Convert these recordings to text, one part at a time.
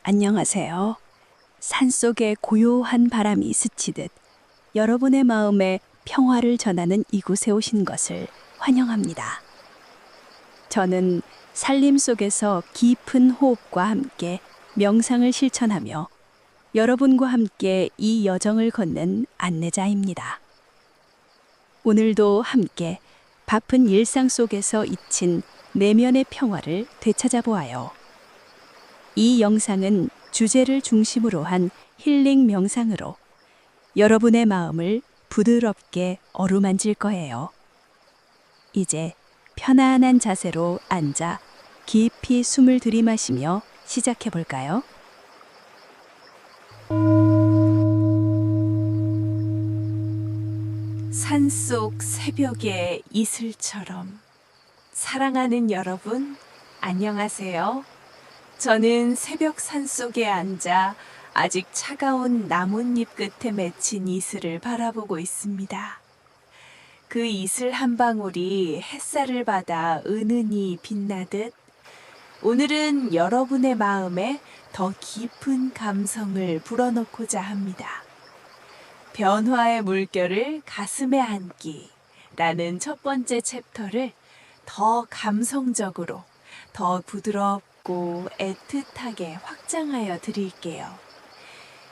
안녕하세요. 산속에 고요한 바람이 스치듯 여러분의 마음에 평화를 전하는 이곳에 오신 것을 환영합니다. 저는 살림 속에서 깊은 호흡과 함께 명상을 실천하며 여러분과 함께 이 여정을 걷는 안내자입니다. 오늘도 함께 바쁜 일상 속에서 잊힌 내면의 평화를 되찾아 보아요. 이 영상은 주제를 중심으로 한 힐링 명상으로 여러분의 마음을 부드럽게 어루만질 거예요. 이제 편안한 자세로 앉아 깊이 숨을 들이마시며 시작해 볼까요? 산속 새벽의 이슬처럼 사랑하는 여러분, 안녕하세요. 저는 새벽 산속에 앉아 아직 차가운 나뭇잎 끝에 맺힌 이슬을 바라보고 있습니다. 그 이슬 한 방울이 햇살을 받아 은은히 빛나듯 오늘은 여러분의 마음에 더 깊은 감성을 불어넣고자 합니다. 변화의 물결을 가슴에 안기 라는 첫 번째 챕터를 더 감성적으로, 더 부드럽고 애틋하게 확장하여 드릴게요.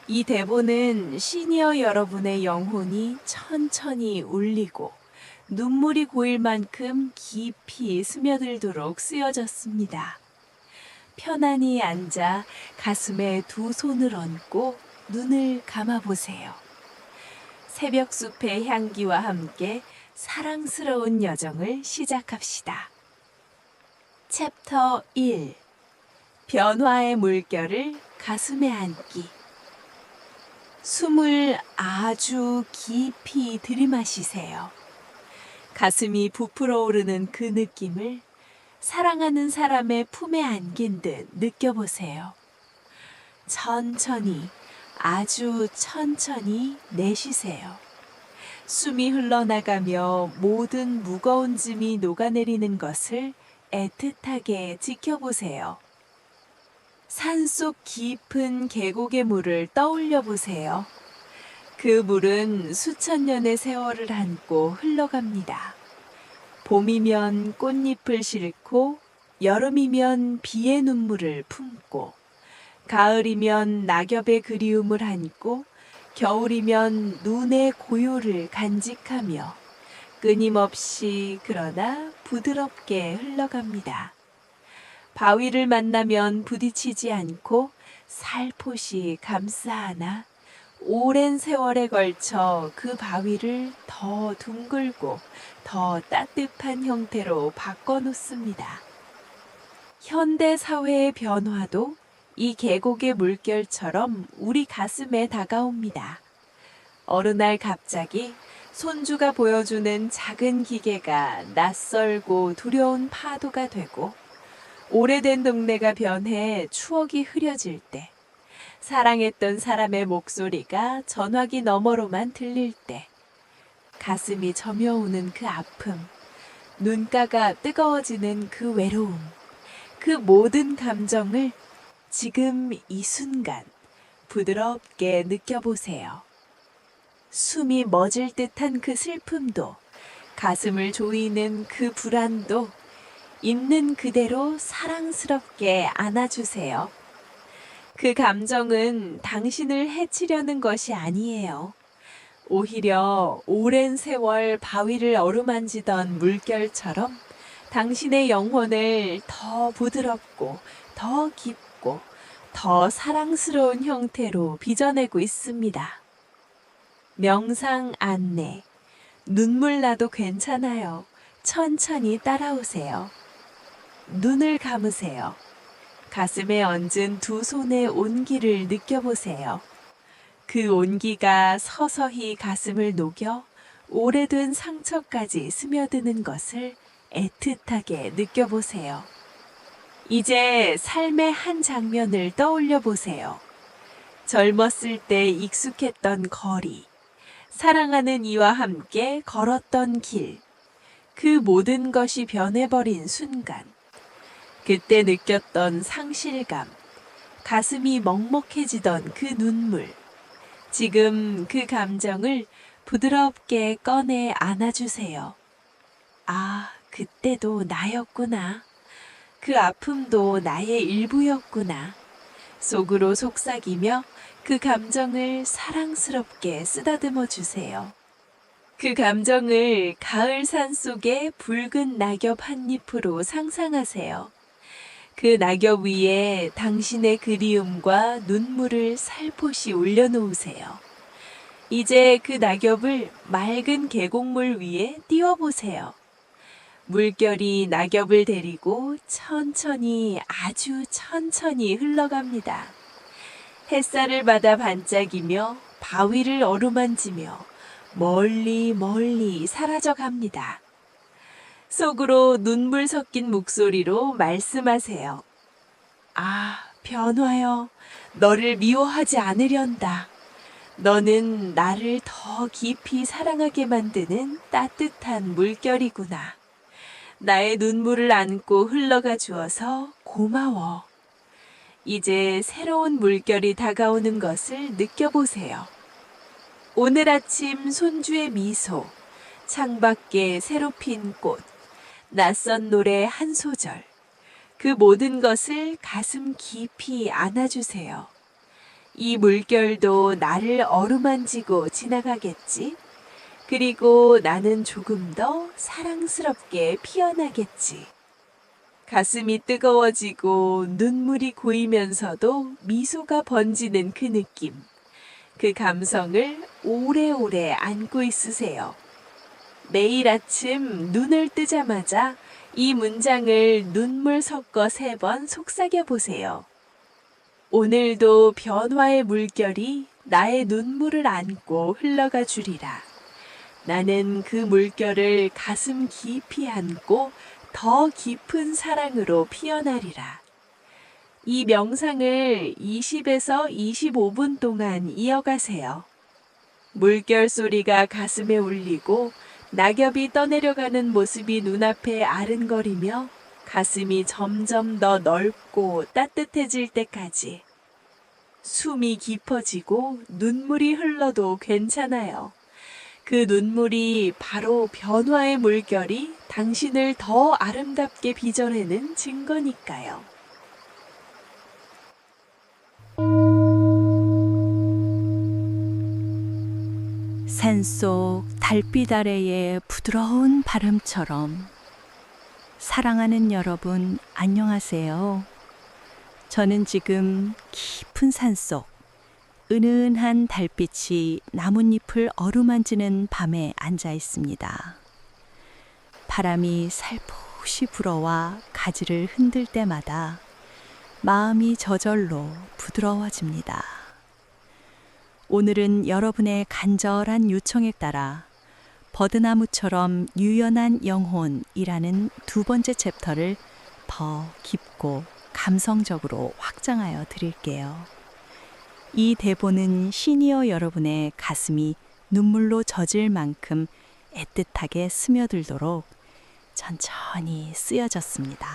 이 대본은 시니어 여러분의 영혼이 천천히 울리고 눈물이 고일 만큼 깊이 스며들도록 쓰여졌습니다. 편안히 앉아 가슴에 두 손을 얹고 눈을 감아보세요. 새벽 숲의 향기와 함께 사랑스러운 여정을 시작합시다. 챕터 1. 변화의 물결을 가슴에 안기. 숨을 아주 깊이 들이마시세요. 가슴이 부풀어 오르는 그 느낌을 사랑하는 사람의 품에 안긴 듯 느껴보세요. 천천히, 아주 천천히 내쉬세요. 숨이 흘러나가며 모든 무거운 짐이 녹아내리는 것을 애틋하게 지켜보세요. 산속 깊은 계곡의 물을 떠올려 보세요. 그 물은 수천 년의 세월을 안고 흘러갑니다. 봄이면 꽃잎을 싣고, 여름이면 비의 눈물을 품고, 가을이면 낙엽의 그리움을 안고, 겨울이면 눈의 고요를 간직하며 끊임없이 그러나 부드럽게 흘러갑니다. 바위를 만나면 부딪히지 않고 살포시 감싸 안아 오랜 세월에 걸쳐 그 바위를 더 둥글고 더 따뜻한 형태로 바꿔놓습니다. 현대 사회의 변화도 이 계곡의 물결처럼 우리 가슴에 다가옵니다. 어느 날 갑자기 손주가 보여주는 작은 기계가 낯설고 두려운 파도가 되고, 오래된 동네가 변해 추억이 흐려질 때, 사랑했던 사람의 목소리가 전화기 너머로만 들릴 때, 가슴이 저며오는 그 아픔, 눈가가 뜨거워지는 그 외로움, 그 모든 감정을 지금 이 순간 부드럽게 느껴보세요. 숨이 멎을 듯한 그 슬픔도, 가슴을 조이는 그 불안도 있는 그대로 사랑스럽게 안아주세요. 그 감정은 당신을 해치려는 것이 아니에요. 오히려 오랜 세월 바위를 어루만지던 물결처럼 당신의 영혼을 더 부드럽고 더 깊고 더 사랑스러운 형태로 빚어내고 있습니다. 명상 안내. 눈물 나도 괜찮아요. 천천히 따라오세요. 눈을 감으세요. 가슴에 얹은 두 손의 온기를 느껴보세요. 그 온기가 서서히 가슴을 녹여 오래된 상처까지 스며드는 것을 애틋하게 느껴보세요. 이제 삶의 한 장면을 떠올려 보세요. 젊었을 때 익숙했던 거리, 사랑하는 이와 함께 걸었던 길, 그 모든 것이 변해버린 순간, 그때 느꼈던 상실감, 가슴이 먹먹해지던 그 눈물. 지금 그 감정을 부드럽게 꺼내 안아주세요. 아, 그때도 나였구나. 그 아픔도 나의 일부였구나. 속으로 속삭이며 그 감정을 사랑스럽게 쓰다듬어 주세요. 그 감정을 가을 산 속의 붉은 낙엽 한 잎으로 상상하세요. 그 낙엽 위에 당신의 그리움과 눈물을 살포시 올려놓으세요. 이제 그 낙엽을 맑은 계곡물 위에 띄워보세요. 물결이 낙엽을 데리고 천천히, 아주 천천히 흘러갑니다. 햇살을 받아 반짝이며 바위를 어루만지며 멀리 멀리 사라져 갑니다. 속으로 눈물 섞인 목소리로 말씀하세요. 아, 변화여, 너를 미워하지 않으련다. 너는 나를 더 깊이 사랑하게 만드는 따뜻한 물결이구나. 나의 눈물을 안고 흘러가 주어서 고마워. 이제 새로운 물결이 다가오는 것을 느껴보세요. 오늘 아침 손주의 미소, 창밖에 새로 핀 꽃, 낯선 노래 한 소절, 그 모든 것을 가슴 깊이 안아주세요. 이 물결도 나를 어루만지고 지나가겠지. 그리고 나는 조금 더 사랑스럽게 피어나겠지. 가슴이 뜨거워지고 눈물이 고이면서도 미소가 번지는 그 느낌. 그 감성을 오래오래 안고 있으세요. 매일 아침 눈을 뜨자마자 이 문장을 눈물 섞어 3번 속삭여 보세요. 오늘도 변화의 물결이 나의 눈물을 안고 흘러가 주리라. 나는 그 물결을 가슴 깊이 안고 더 깊은 사랑으로 피어나리라. 이 명상을 20에서 25분 동안 이어가세요. 물결 소리가 가슴에 울리고 낙엽이 떠내려가는 모습이 눈앞에 아른거리며 가슴이 점점 더 넓고 따뜻해질 때까지. 숨이 깊어지고 눈물이 흘러도 괜찮아요. 그 눈물이 바로 변화의 물결이 당신을 더 아름답게 빚어내는 증거니까요. 산속 달빛 아래의 부드러운 바람처럼 사랑하는 여러분 안녕하세요. 저는 지금 깊은 산속 은은한 달빛이 나뭇잎을 어루만지는 밤에 앉아 있습니다. 바람이 살포시 불어와 가지를 흔들 때마다 마음이 저절로 부드러워집니다. 오늘은 여러분의 간절한 요청에 따라 버드나무처럼 유연한 영혼이라는 2번째 챕터를 더 깊고 감성적으로 확장하여 드릴게요. 이 대본은 시니어 여러분의 가슴이 눈물로 젖을 만큼 애틋하게 스며들도록 천천히 쓰여졌습니다.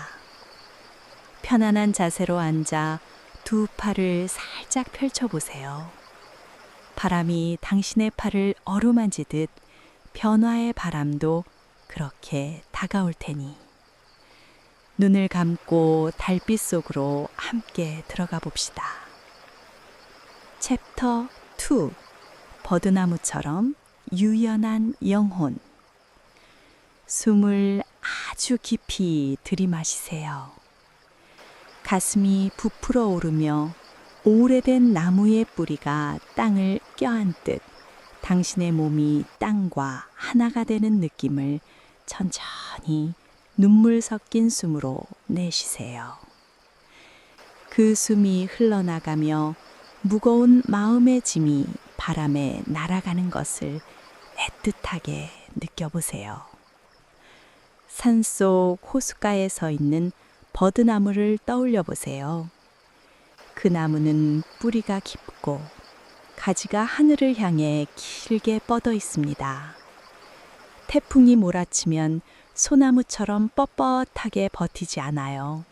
편안한 자세로 앉아 2 팔을 살짝 펼쳐보세요. 바람이 당신의 팔을 어루만지듯 변화의 바람도 그렇게 다가올 테니 눈을 감고 달빛 속으로 함께 들어가 봅시다. 챕터 2 버드나무처럼 유연한 영혼. 숨을 아주 깊이 들이마시세요. 가슴이 부풀어 오르며 오래된 나무의 뿌리가 땅을 껴안듯 당신의 몸이 땅과 하나가 되는 느낌을 천천히 눈물 섞인 숨으로 내쉬세요. 그 숨이 흘러나가며 무거운 마음의 짐이 바람에 날아가는 것을 애틋하게 느껴보세요. 산속 호숫가에 서 있는 버드나무를 떠올려 보세요. 그 나무는 뿌리가 깊고 가지가 하늘을 향해 길게 뻗어 있습니다. 태풍이 몰아치면 소나무처럼 뻣뻣하게 버티지 않아요.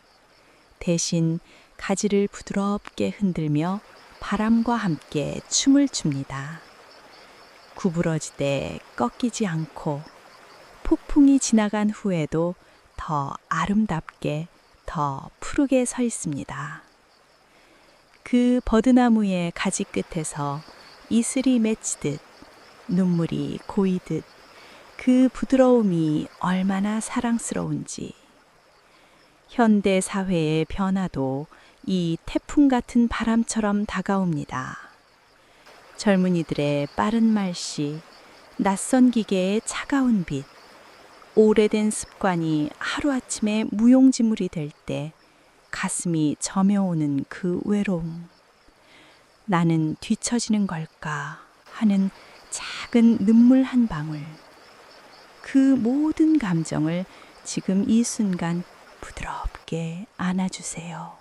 대신 가지를 부드럽게 흔들며 바람과 함께 춤을 춥니다. 구부러지되 꺾이지 않고 폭풍이 지나간 후에도 더 아름답게 더 푸르게 서 있습니다. 그 버드나무의 가지 끝에서 이슬이 맺히듯 눈물이 고이듯 그 부드러움이 얼마나 사랑스러운지. 현대 사회의 변화도 이 태풍 같은 바람처럼 다가옵니다. 젊은이들의 빠른 말씨, 낯선 기계의 차가운 빛, 오래된 습관이 하루아침에 무용지물이 될 때 가슴이 저며오는 그 외로움. 나는 뒤처지는 걸까 하는 작은 눈물 한 방울. 그 모든 감정을 지금 이 순간 부드럽게 안아주세요.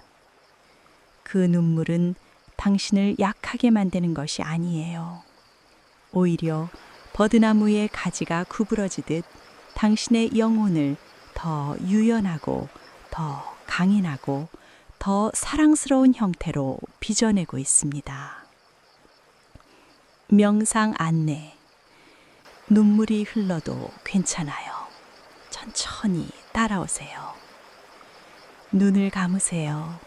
그 눈물은 당신을 약하게 만드는 것이 아니에요. 오히려 버드나무의 가지가 구부러지듯 당신의 영혼을 더 유연하고 더 강인하고 더 사랑스러운 형태로 빚어내고 있습니다. 명상 안내. 눈물이 흘러도 괜찮아요. 천천히 따라오세요. 눈을 감으세요.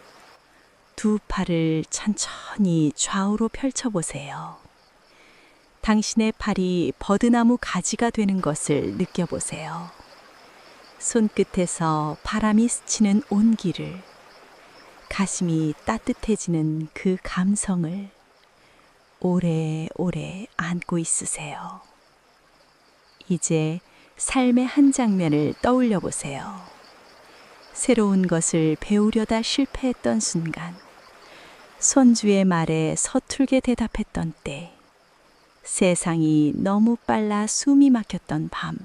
두 팔을 천천히 좌우로 펼쳐보세요. 당신의 팔이 버드나무 가지가 되는 것을 느껴보세요. 손끝에서 바람이 스치는 온기를, 가슴이 따뜻해지는 그 감성을 오래오래 안고 있으세요. 이제 삶의 한 장면을 떠올려 보세요. 새로운 것을 배우려다 실패했던 순간, 손주의 말에 서툴게 대답했던 때, 세상이 너무 빨라 숨이 막혔던 밤,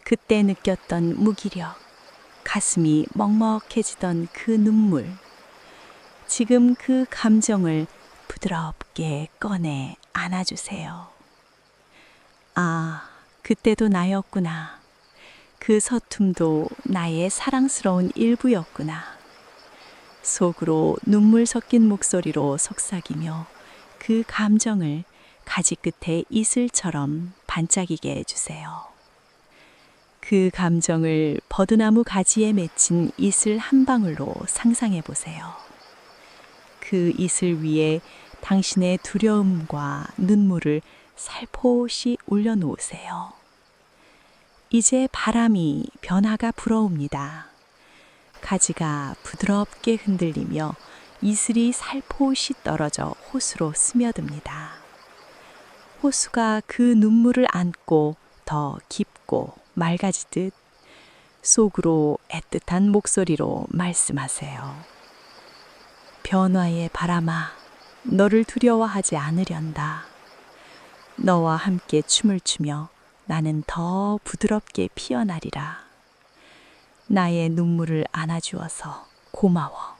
그때 느꼈던 무기력, 가슴이 먹먹해지던 그 눈물, 지금 그 감정을 부드럽게 꺼내 안아주세요. 아, 그때도 나였구나. 그 서툼도 나의 사랑스러운 일부였구나. 속으로 눈물 섞인 목소리로 속삭이며 그 감정을 가지 끝에 이슬처럼 반짝이게 해주세요. 그 감정을 버드나무 가지에 맺힌 이슬 한 방울로 상상해 보세요. 그 이슬 위에 당신의 두려움과 눈물을 살포시 올려놓으세요. 이제 바람이 변화가 불어옵니다. 가지가 부드럽게 흔들리며 이슬이 살포시 떨어져 호수로 스며듭니다. 호수가 그 눈물을 안고 더 깊고 맑아지듯 속으로 애틋한 목소리로 말씀하세요. 변화의 바람아, 너를 두려워하지 않으련다. 너와 함께 춤을 추며 나는 더 부드럽게 피어나리라. 나의 눈물을 안아주어서 고마워.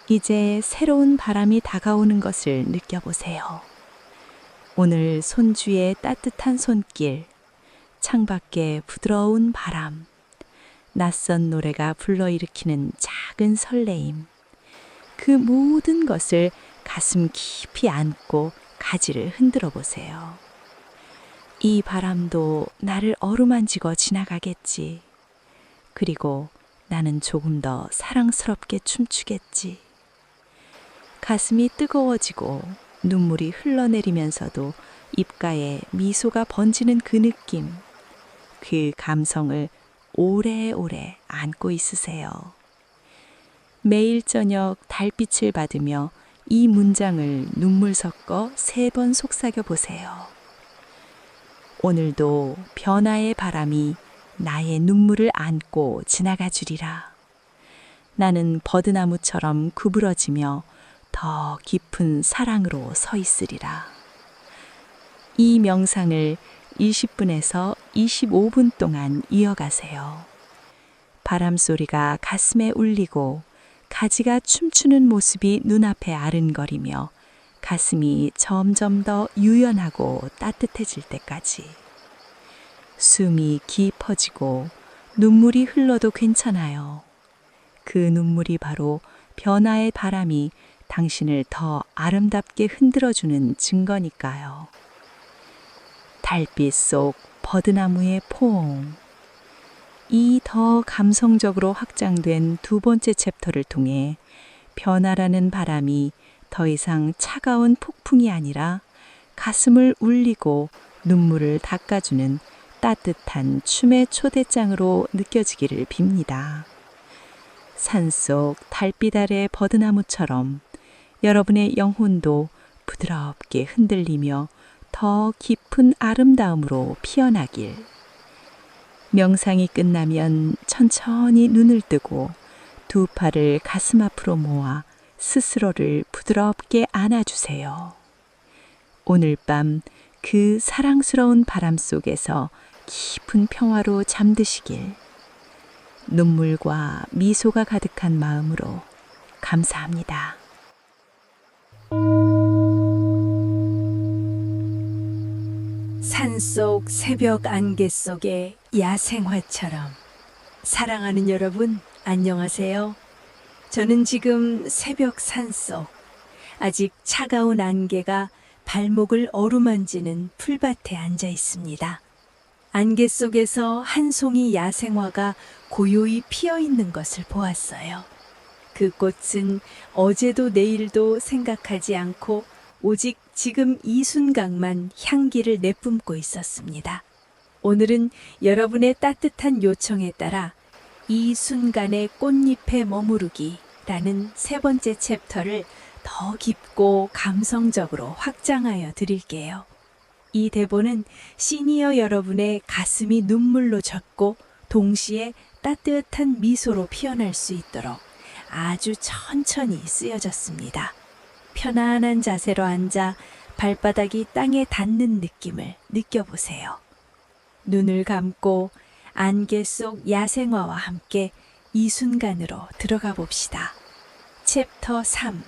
이제 새로운 바람이 다가오는 것을 느껴보세요. 오늘 손주의 따뜻한 손길, 창밖에 부드러운 바람, 낯선 노래가 불러일으키는 작은 설레임, 그 모든 것을 가슴 깊이 안고 가지를 흔들어 보세요. 이 바람도 나를 어루만지고 지나가겠지. 그리고 나는 조금 더 사랑스럽게 춤추겠지. 가슴이 뜨거워지고 눈물이 흘러내리면서도 입가에 미소가 번지는 그 느낌, 그 감성을 오래오래 안고 있으세요. 매일 저녁 달빛을 받으며 이 문장을 눈물 섞어 3번 속삭여 보세요. 오늘도 변화의 바람이 나의 눈물을 안고 지나가 주리라. 나는 버드나무처럼 구부러지며 더 깊은 사랑으로 서 있으리라. 이 명상을 20분에서 25분 동안 이어가세요. 바람 소리가 가슴에 울리고 가지가 춤추는 모습이 눈앞에 아른거리며 가슴이 점점 더 유연하고 따뜻해질 때까지. 숨이 깊어지고 눈물이 흘러도 괜찮아요. 그 눈물이 바로 변화의 바람이 당신을 더 아름답게 흔들어주는 증거니까요. 달빛 속 버드나무의 포옹. 이 더 감성적으로 확장된 두 번째 챕터를 통해 변화라는 바람이 더 이상 차가운 폭풍이 아니라 가슴을 울리고 눈물을 닦아주는 따뜻한 춤의 초대장으로 느껴지기를 빕니다. 산속 달빛 아래 버드나무처럼 여러분의 영혼도 부드럽게 흔들리며 더 깊은 아름다움으로 피어나길. 명상이 끝나면 천천히 눈을 뜨고 두 팔을 가슴 앞으로 모아 스스로를 부드럽게 안아주세요. 오늘 밤 그 사랑스러운 바람 속에서 깊은 평화로 잠드시길. 눈물과 미소가 가득한 마음으로 감사합니다. 산속 새벽 안개 속의 야생화처럼. 사랑하는 여러분, 안녕하세요. 저는 지금 새벽 산속, 아직 차가운 안개가 발목을 어루만지는 풀밭에 앉아 있습니다. 안개 속에서 한 송이 야생화가 고요히 피어 있는 것을 보았어요. 그 꽃은 어제도 내일도 생각하지 않고 오직 지금 이 순간만 향기를 내뿜고 있었습니다. 오늘은 여러분의 따뜻한 요청에 따라 이 순간의 꽃잎에 머무르기라는 세 번째 챕터를 더 깊고 감성적으로 확장하여 드릴게요. 이 대본은 시니어 여러분의 가슴이 눈물로 젖고 동시에 따뜻한 미소로 피어날 수 있도록 아주 천천히 쓰여졌습니다. 편안한 자세로 앉아 발바닥이 땅에 닿는 느낌을 느껴보세요. 눈을 감고 안개 속 야생화와 함께 이 순간으로 들어가 봅시다. 챕터 3.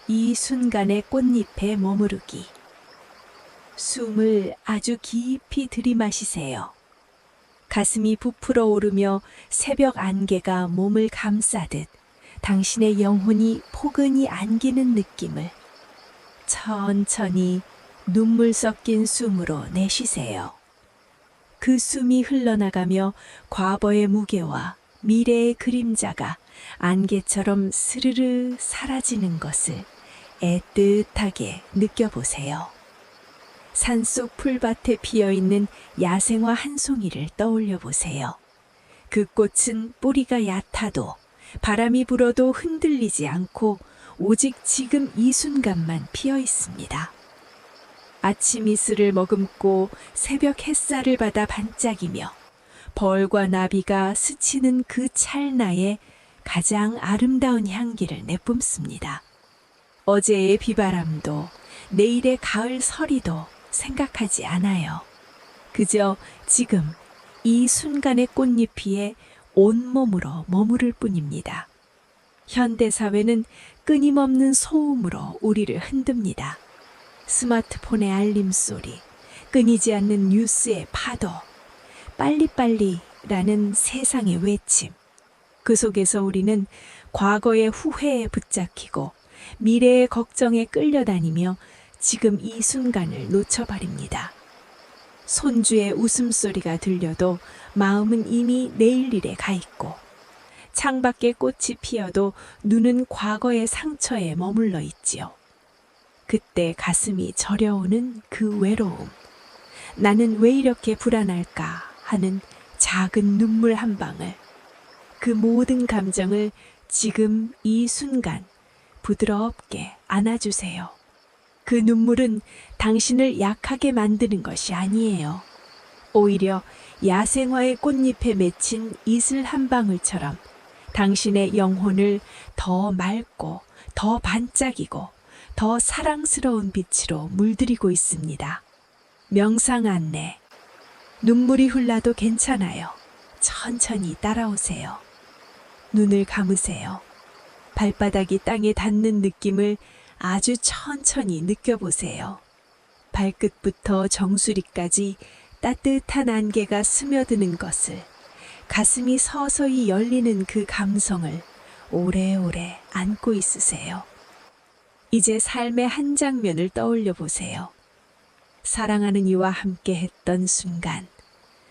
이 순간의 꽃잎에 머무르기. 숨을 아주 깊이 들이마시세요. 가슴이 부풀어 오르며 새벽 안개가 몸을 감싸듯 당신의 영혼이 포근히 안기는 느낌을 천천히 눈물 섞인 숨으로 내쉬세요. 그 숨이 흘러나가며 과거의 무게와 미래의 그림자가 안개처럼 스르르 사라지는 것을 애틋하게 느껴보세요. 산속 풀밭에 피어있는 야생화 한 송이를 떠올려 보세요. 그 꽃은 뿌리가 얕아도 바람이 불어도 흔들리지 않고 오직 지금 이 순간만 피어 있습니다. 아침 이슬을 머금고 새벽 햇살을 받아 반짝이며 벌과 나비가 스치는 그 찰나에 가장 아름다운 향기를 내뿜습니다. 어제의 비바람도 내일의 가을 서리도 생각하지 않아요. 그저 지금 이 순간의 꽃잎 위에 온몸으로 머무를 뿐입니다. 현대사회는 끊임없는 소음으로 우리를 흔듭니다. 스마트폰의 알림소리, 끊이지 않는 뉴스의 파도, 빨리빨리라는 세상의 외침. 그 속에서 우리는 과거의 후회에 붙잡히고 미래의 걱정에 끌려다니며 지금 이 순간을 놓쳐버립니다. 손주의 웃음소리가 들려도 마음은 이미 내일 일에 가 있고 창밖에 꽃이 피어도 눈은 과거의 상처에 머물러 있지요. 그때 가슴이 저려오는 그 외로움. 나는 왜 이렇게 불안할까 하는 작은 눈물 한 방울. 그 모든 감정을 지금 이 순간 부드럽게 안아주세요. 그 눈물은 당신을 약하게 만드는 것이 아니에요. 오히려 야생화의 꽃잎에 맺힌 이슬 한 방울처럼 당신의 영혼을 더 맑고 더 반짝이고 더 사랑스러운 빛으로 물들이고 있습니다. 명상 안내. 눈물이 흘러도 괜찮아요. 천천히 따라오세요. 눈을 감으세요. 발바닥이 땅에 닿는 느낌을 아주 천천히 느껴보세요. 발끝부터 정수리까지 따뜻한 안개가 스며드는 것을, 가슴이 서서히 열리는 그 감성을 오래오래 안고 있으세요. 이제 삶의 한 장면을 떠올려 보세요. 사랑하는 이와 함께 했던 순간.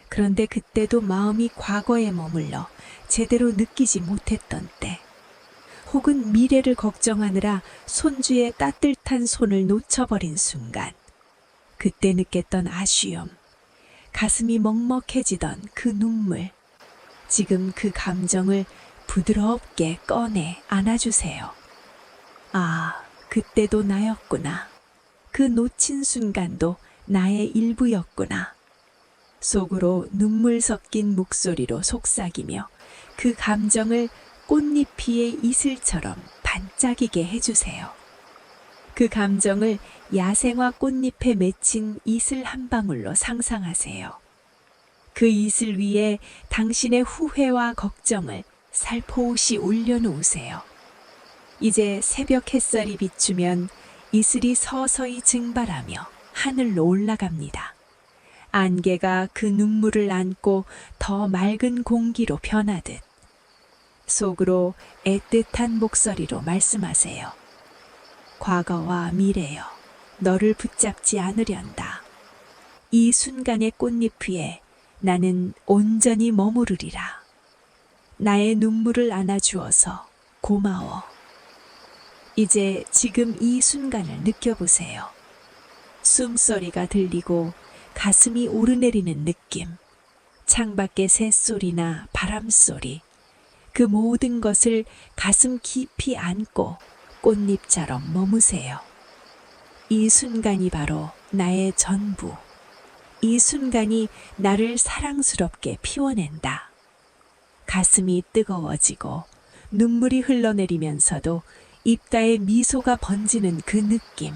그런데 그때도 마음이 과거에 머물러 제대로 느끼지 못했던 때. 혹은 미래를 걱정하느라 손주의 따뜻한 손을 놓쳐버린 순간. 그때 느꼈던 아쉬움. 가슴이 먹먹해지던 그 눈물. 지금 그 감정을 부드럽게 꺼내 안아주세요. 아, 그때도 나였구나. 그 놓친 순간도 나의 일부였구나. 속으로 눈물 섞인 목소리로 속삭이며 그 감정을 꽃잎 위의 이슬처럼 반짝이게 해주세요. 그 감정을 야생화 꽃잎에 맺힌 이슬 한 방울로 상상하세요. 그 이슬 위에 당신의 후회와 걱정을 살포시 올려놓으세요. 이제 새벽 햇살이 비추면 이슬이 서서히 증발하며 하늘로 올라갑니다. 안개가 그 눈물을 안고 더 맑은 공기로 변하듯 속으로 애틋한 목소리로 말씀하세요. 과거와 미래여, 너를 붙잡지 않으련다. 이 순간의 꽃잎 위에 나는 온전히 머무르리라. 나의 눈물을 안아주어서 고마워. 이제 지금 이 순간을 느껴보세요. 숨소리가 들리고 가슴이 오르내리는 느낌, 창밖의 새소리나 바람소리, 그 모든 것을 가슴 깊이 안고 꽃잎처럼 머무세요. 이 순간이 바로 나의 전부. 이 순간이 나를 사랑스럽게 피워낸다. 가슴이 뜨거워지고 눈물이 흘러내리면서도 입가에 미소가 번지는 그 느낌,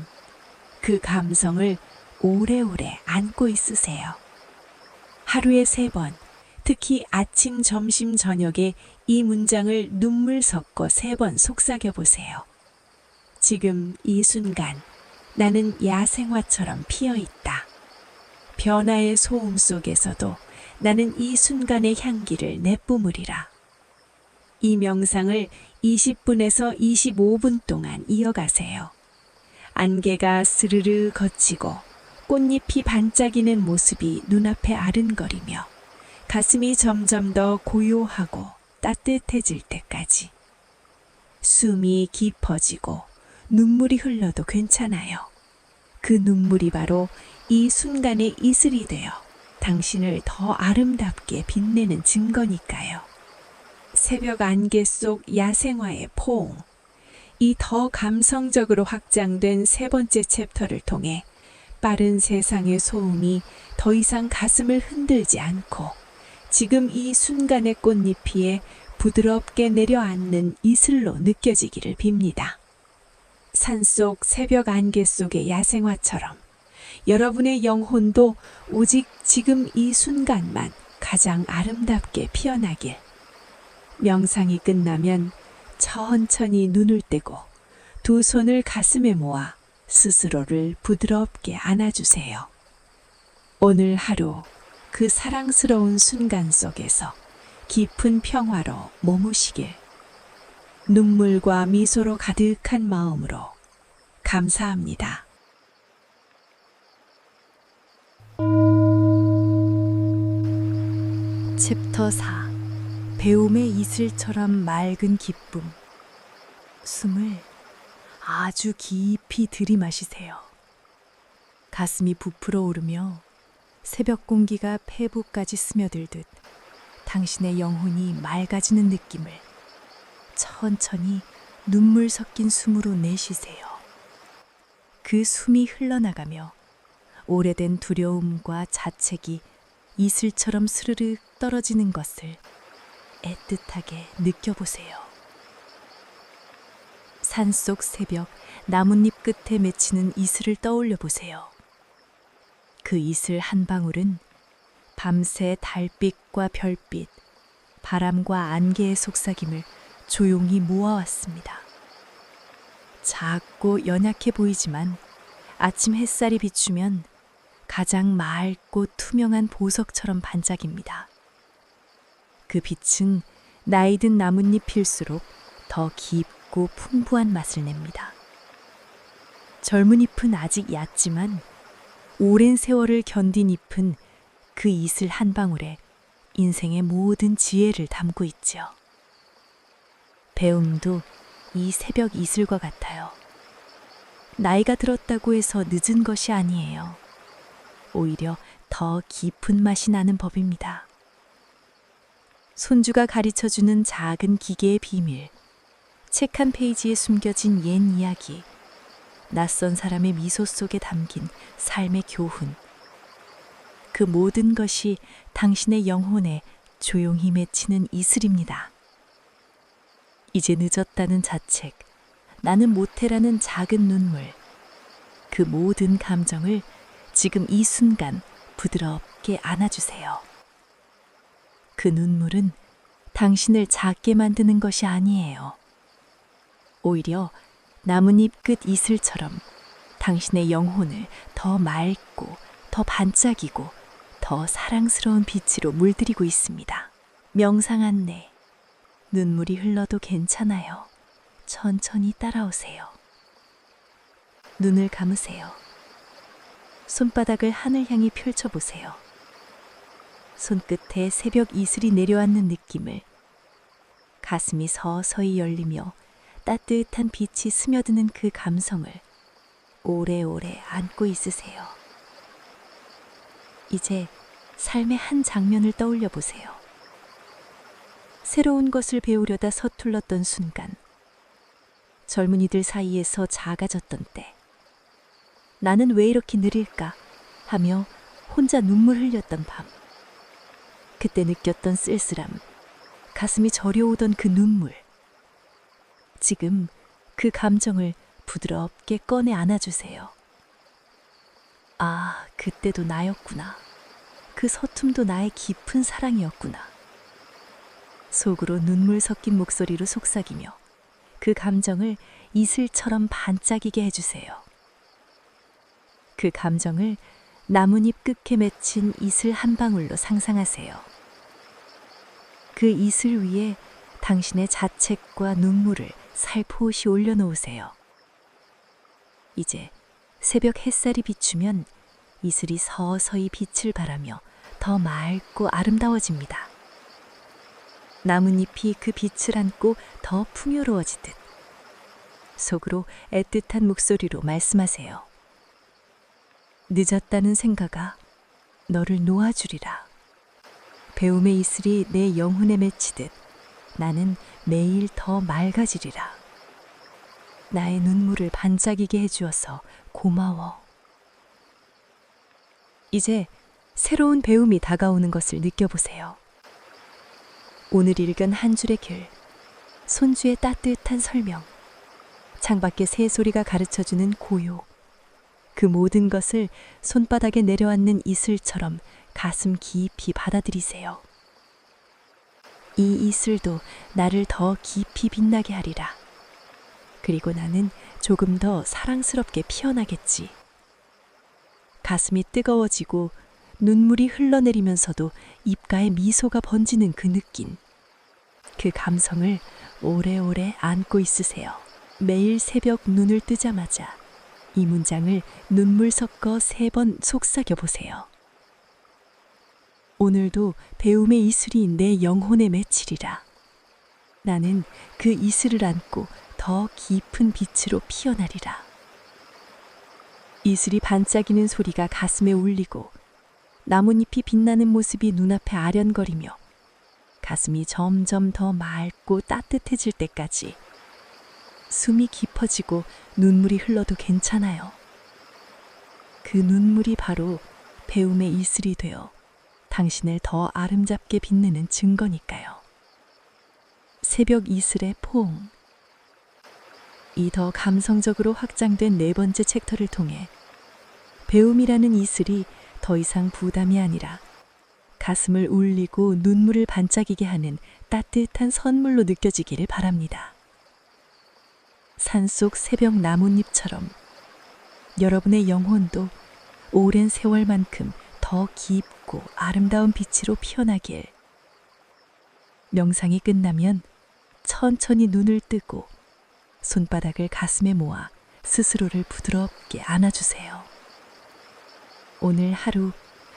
그 감성을 오래오래 안고 있으세요. 하루에 3번, 특히 아침, 점심, 저녁에 이 문장을 눈물 섞어 3번 속삭여 보세요. 지금 이 순간 나는 야생화처럼 피어 있다. 변화의 소음 속에서도 나는 이 순간의 향기를 내뿜으리라. 이 명상을 20분에서 25분 동안 이어가세요. 안개가 스르르 걷히고 꽃잎이 반짝이는 모습이 눈앞에 아른거리며 가슴이 점점 더 고요하고 따뜻해질 때까지. 숨이 깊어지고 눈물이 흘러도 괜찮아요. 그 눈물이 바로 이 순간의 이슬이 되어 당신을 더 아름답게 빛내는 증거니까요. 새벽 안개 속 야생화의 포옹. 이 더 감성적으로 확장된 3번째 챕터를 통해 빠른 세상의 소음이 더 이상 가슴을 흔들지 않고 지금 이 순간의 꽃잎 위에 부드럽게 내려앉는 이슬로 느껴지기를 빕니다. 산속 새벽 안개 속의 야생화처럼 여러분의 영혼도 오직 지금 이 순간만 가장 아름답게 피어나길. 명상이 끝나면 천천히 눈을 떼고 2 손을 가슴에 모아 스스로를 부드럽게 안아주세요. 오늘 하루 그 사랑스러운 순간 속에서 깊은 평화로 머무시길. 눈물과 미소로 가득한 마음으로 감사합니다. 챕터 4. 배움의 이슬처럼 맑은 기쁨. 숨을 아주 깊이 들이마시세요. 가슴이 부풀어 오르며 새벽 공기가 폐부까지 스며들듯 당신의 영혼이 맑아지는 느낌을 천천히 눈물 섞인 숨으로 내쉬세요. 그 숨이 흘러나가며 오래된 두려움과 자책이 이슬처럼 스르륵 떨어지는 것을 애틋하게 느껴보세요. 산속 새벽 나뭇잎 끝에 맺히는 이슬을 떠올려 보세요. 그 이슬 한 방울은 밤새 달빛과 별빛, 바람과 안개의 속삭임을 조용히 모아왔습니다. 작고 연약해 보이지만 아침 햇살이 비추면 가장 맑고 투명한 보석처럼 반짝입니다. 그 빛은 나이 든 나뭇잎일수록 더 깊고 풍부한 맛을 냅니다. 젊은 잎은 아직 얕지만 오랜 세월을 견딘 잎은 그 이슬 한 방울에 인생의 모든 지혜를 담고 있지요. 배움도 이 새벽 이슬과 같아요. 나이가 들었다고 해서 늦은 것이 아니에요. 오히려 더 깊은 맛이 나는 법입니다. 손주가 가르쳐주는 작은 기계의 비밀, 책 한 페이지에 숨겨진 옛 이야기, 낯선 사람의 미소 속에 담긴 삶의 교훈. 그 모든 것이 당신의 영혼에 조용히 맺히는 이슬입니다. 이제 늦었다는 자책, 나는 못해라는 작은 눈물, 그 모든 감정을 지금 이 순간 부드럽게 안아주세요. 그 눈물은 당신을 작게 만드는 것이 아니에요. 오히려 나뭇잎 끝 이슬처럼 당신의 영혼을 더 맑고 더 반짝이고 더 사랑스러운 빛으로 물들이고 있습니다. 명상 안내. 눈물이 흘러도 괜찮아요. 천천히 따라오세요. 눈을 감으세요. 손바닥을 하늘 향해 펼쳐보세요. 손끝에 새벽 이슬이 내려앉는 느낌을, 가슴이 서서히 열리며 따뜻한 빛이 스며드는 그 감성을 오래오래 안고 있으세요. 이제 삶의 한 장면을 떠올려 보세요. 새로운 것을 배우려다 서툴렀던 순간, 젊은이들 사이에서 작아졌던 때, 나는 왜 이렇게 느릴까 하며 혼자 눈물 흘렸던 밤, 그때 느꼈던 쓸쓸함, 가슴이 저려오던 그 눈물, 지금 그 감정을 부드럽게 꺼내 안아주세요. 아, 그때도 나였구나. 그 서툼도 나의 깊은 사랑이었구나. 속으로 눈물 섞인 목소리로 속삭이며 그 감정을 이슬처럼 반짝이게 해주세요. 그 감정을 나뭇잎 끝에 맺힌 이슬 한 방울로 상상하세요. 그 이슬 위에 당신의 자책과 눈물을 살포시 올려놓으세요. 이제 새벽 햇살이 비추면 이슬이 서서히 빛을 발하며 더 맑고 아름다워집니다. 나뭇잎이 그 빛을 안고 더 풍요로워지듯 속으로 애틋한 목소리로 말씀하세요. 늦었다는 생각아, 너를 놓아주리라. 배움의 이슬이 내 영혼에 맺히듯 나는 매일 더 맑아지리라. 나의 눈물을 반짝이게 해주어서 고마워. 이제 새로운 배움이 다가오는 것을 느껴보세요. 오늘 읽은 한 줄의 글, 손주의 따뜻한 설명, 창밖의 새소리가 가르쳐주는 고요, 그 모든 것을 손바닥에 내려앉는 이슬처럼 가슴 깊이 받아들이세요. 이 이슬도 나를 더 깊이 빛나게 하리라. 그리고 나는 조금 더 사랑스럽게 피어나겠지. 가슴이 뜨거워지고 눈물이 흘러내리면서도 입가에 미소가 번지는 그 느낌, 그 감성을 오래오래 안고 있으세요. 매일 새벽 눈을 뜨자마자 이 문장을 눈물 섞어 3번 속삭여 보세요. 오늘도 배움의 이슬이 내 영혼에 맺히리라. 나는 그 이슬을 안고 더 깊은 빛으로 피어나리라. 이슬이 반짝이는 소리가 가슴에 울리고 나뭇잎이 빛나는 모습이 눈앞에 아련거리며 가슴이 점점 더 맑고 따뜻해질 때까지 숨이 깊어지고 눈물이 흘러도 괜찮아요. 그 눈물이 바로 배움의 이슬이 되어 당신을 더 아름답게 빛내는 증거니까요. 새벽 이슬의 포옹. 이 더 감성적으로 확장된 4번째 챕터를 통해 배움이라는 이슬이 더 이상 부담이 아니라 가슴을 울리고 눈물을 반짝이게 하는 따뜻한 선물로 느껴지기를 바랍니다. 산속 새벽 나뭇잎처럼 여러분의 영혼도 오랜 세월만큼 더 깊고 아름다운 빛으로 피어나길. 명상이 끝나면 천천히 눈을 뜨고 손바닥을 가슴에 모아 스스로를 부드럽게 안아주세요. 오늘 하루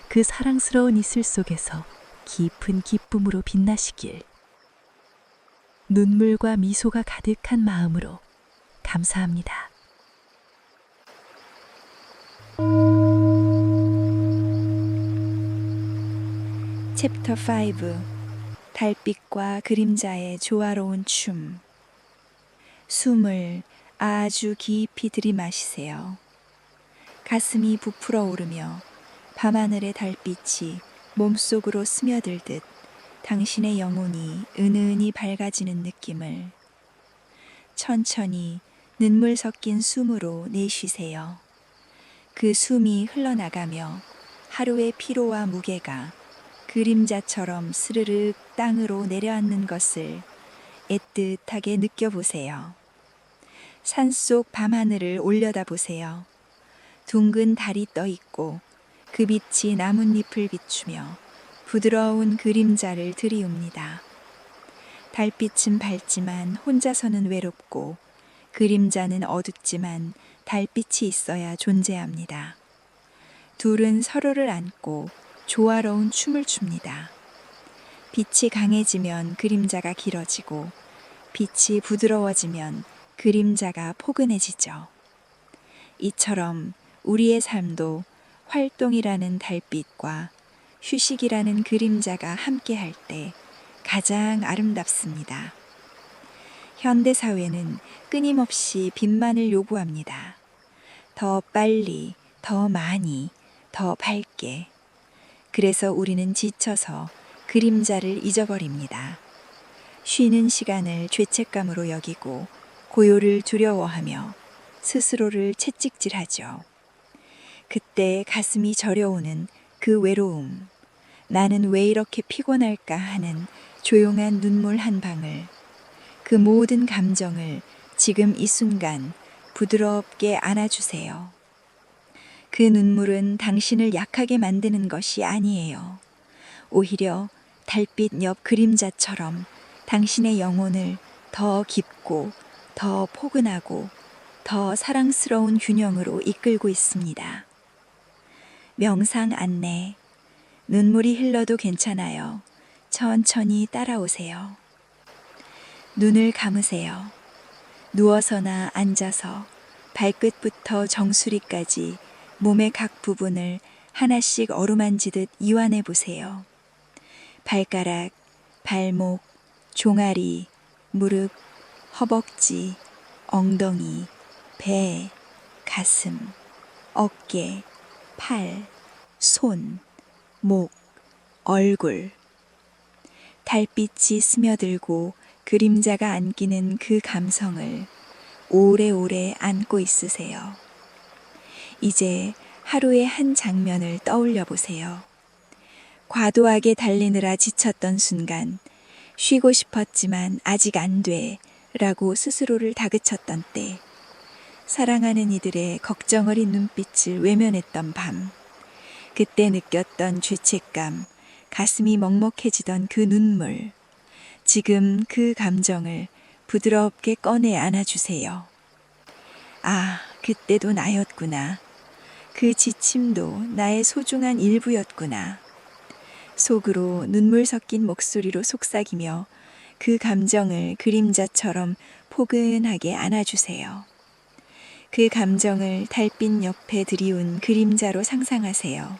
그 사랑스러운 이슬 속에서 깊은 기쁨으로 빛나시길. 눈물과 미소가 가득한 마음으로 감사합니다. 챕터 5 달빛과 그림자의 조화로운 춤. 숨을 아주 깊이 들이마시세요. 가슴이 부풀어 오르며 밤하늘의 달빛이 몸속으로 스며들듯 당신의 영혼이 은은히 밝아지는 느낌을 천천히 눈물 섞인 숨으로 내쉬세요. 그 숨이 흘러나가며 하루의 피로와 무게가 그림자처럼 스르륵 땅으로 내려앉는 것을 애틋하게 느껴보세요. 산속 밤하늘을 올려다보세요. 둥근 달이 떠있고 그 빛이 나뭇잎을 비추며 부드러운 그림자를 들이웁니다. 달빛은 밝지만 혼자서는 외롭고 그림자는 어둡지만 달빛이 있어야 존재합니다. 둘은 서로를 안고 조화로운 춤을 춥니다. 빛이 강해지면 그림자가 길어지고 빛이 부드러워지면 그림자가 포근해지죠. 이처럼 우리의 삶도 활동이라는 달빛과 휴식이라는 그림자가 함께할 때 가장 아름답습니다. 현대사회는 끊임없이 빛만을 요구합니다. 더 빨리, 더 많이, 더 밝게. 그래서 우리는 지쳐서 그림자를 잊어버립니다. 쉬는 시간을 죄책감으로 여기고 고요를 두려워하며 스스로를 채찍질하죠. 그때 가슴이 저려오는 그 외로움, 나는 왜 이렇게 피곤할까 하는 조용한 눈물 한 방울, 그 모든 감정을 지금 이 순간 부드럽게 안아주세요. 그 눈물은 당신을 약하게 만드는 것이 아니에요. 오히려 달빛 옆 그림자처럼 당신의 영혼을 더 깊고 더 포근하고 더 사랑스러운 균형으로 이끌고 있습니다. 명상 안내. 눈물이 흘러도 괜찮아요. 천천히 따라오세요. 눈을 감으세요. 누워서나 앉아서 발끝부터 정수리까지 몸의 각 부분을 하나씩 어루만지듯 이완해 보세요. 발가락, 발목, 종아리, 무릎, 허벅지, 엉덩이, 배, 가슴, 어깨, 팔, 손, 목, 얼굴. 달빛이 스며들고 그림자가 안기는 그 감성을 오래오래 안고 있으세요. 이제 하루의 한 장면을 떠올려 보세요. 과도하게 달리느라 지쳤던 순간, 쉬고 싶었지만 아직 안 돼 라고 스스로를 다그쳤던 때, 사랑하는 이들의 걱정 어린 눈빛을 외면했던 밤, 그때 느꼈던 죄책감, 가슴이 먹먹해지던 그 눈물, 지금 그 감정을 부드럽게 꺼내 안아주세요. 아, 그때도 나였구나. 그 지침도 나의 소중한 일부였구나. 속으로 눈물 섞인 목소리로 속삭이며 그 감정을 그림자처럼 포근하게 안아주세요. 그 감정을 달빛 옆에 드리운 그림자로 상상하세요.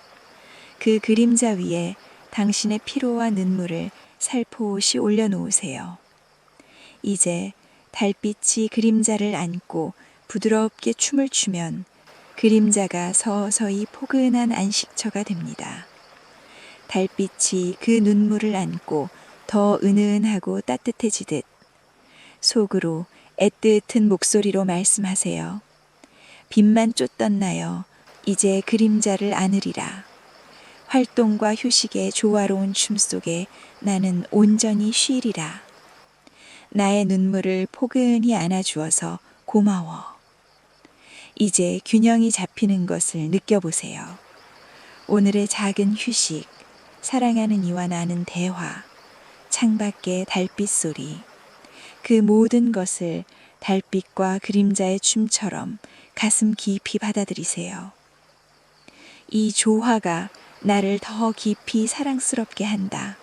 그 그림자 위에 당신의 피로와 눈물을 살포시 올려놓으세요. 이제 달빛이 그림자를 안고 부드럽게 춤을 추면 그림자가 서서히 포근한 안식처가 됩니다. 달빛이 그 눈물을 안고 더 은은하고 따뜻해지듯 속으로 애틋한 목소리로 말씀하세요. 빛만 쫓던 나여 이제 그림자를 안으리라. 활동과 휴식의 조화로운 춤 속에 나는 온전히 쉬리라. 나의 눈물을 포근히 안아주어서 고마워. 이제 균형이 잡히는 것을 느껴보세요. 오늘의 작은 휴식, 사랑하는 이와 나는 대화, 창밖의 달빛 소리, 그 모든 것을 달빛과 그림자의 춤처럼 가슴 깊이 받아들이세요. 이 조화가 나를 더 깊이 사랑스럽게 한다.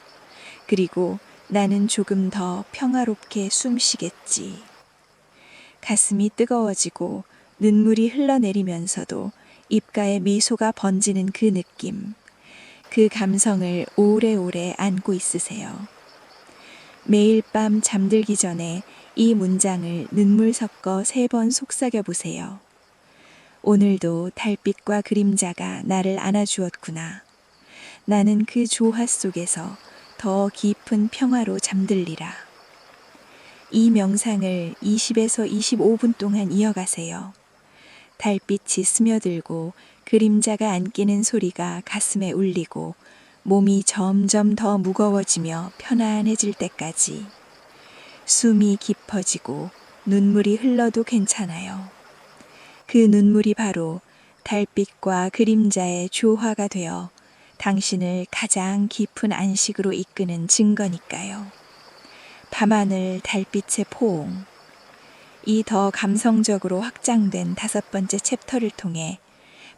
그리고 나는 조금 더 평화롭게 숨쉬겠지. 가슴이 뜨거워지고 눈물이 흘러내리면서도 입가에 미소가 번지는 그 느낌, 그 감성을 오래오래 안고 있으세요. 매일 밤 잠들기 전에 이 문장을 눈물 섞어 3번 속삭여 보세요. 오늘도 달빛과 그림자가 나를 안아주었구나. 나는 그 조화 속에서 더 깊은 평화로 잠들리라. 이 명상을 20에서 25분 동안 이어가세요. 달빛이 스며들고 그림자가 안기는 소리가 가슴에 울리고 몸이 점점 더 무거워지며 편안해질 때까지. 숨이 깊어지고 눈물이 흘러도 괜찮아요. 그 눈물이 바로 달빛과 그림자의 조화가 되어 당신을 가장 깊은 안식으로 이끄는 증거니까요. 밤하늘 달빛의 포옹. 이 더 감성적으로 확장된 5번째 챕터를 통해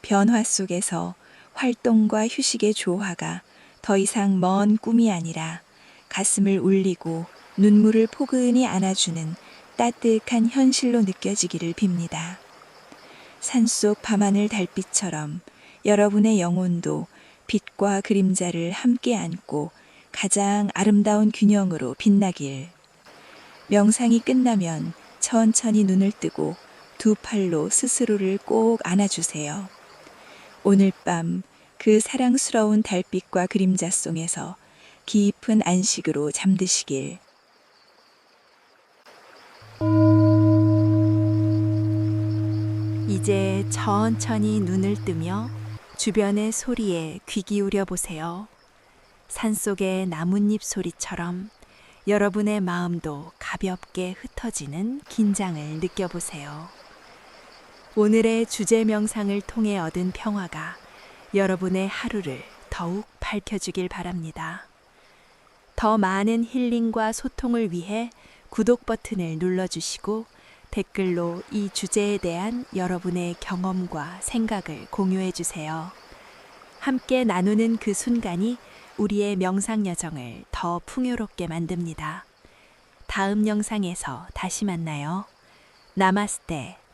변화 속에서 활동과 휴식의 조화가 더 이상 먼 꿈이 아니라 가슴을 울리고 눈물을 포근히 안아주는 따뜻한 현실로 느껴지기를 빕니다. 산속 밤하늘 달빛처럼 여러분의 영혼도 빛과 그림자를 함께 안고 가장 아름다운 균형으로 빛나길. 명상이 끝나면 천천히 눈을 뜨고 2 팔로 스스로를 꼭 안아주세요. 오늘 밤 그 사랑스러운 달빛과 그림자 속에서 깊은 안식으로 잠드시길. 이제 천천히 눈을 뜨며 주변의 소리에 귀 기울여 보세요. 산속의 나뭇잎 소리처럼 여러분의 마음도 가볍게 흩어지는 긴장을 느껴보세요. 오늘의 주제 명상을 통해 얻은 평화가 여러분의 하루를 더욱 밝혀주길 바랍니다. 더 많은 힐링과 소통을 위해 구독 버튼을 눌러주시고 댓글로 이 주제에 대한 여러분의 경험과 생각을 공유해 주세요. 함께 나누는 그 순간이 우리의 명상 여정을 더 풍요롭게 만듭니다. 다음 영상에서 다시 만나요. 나마스테.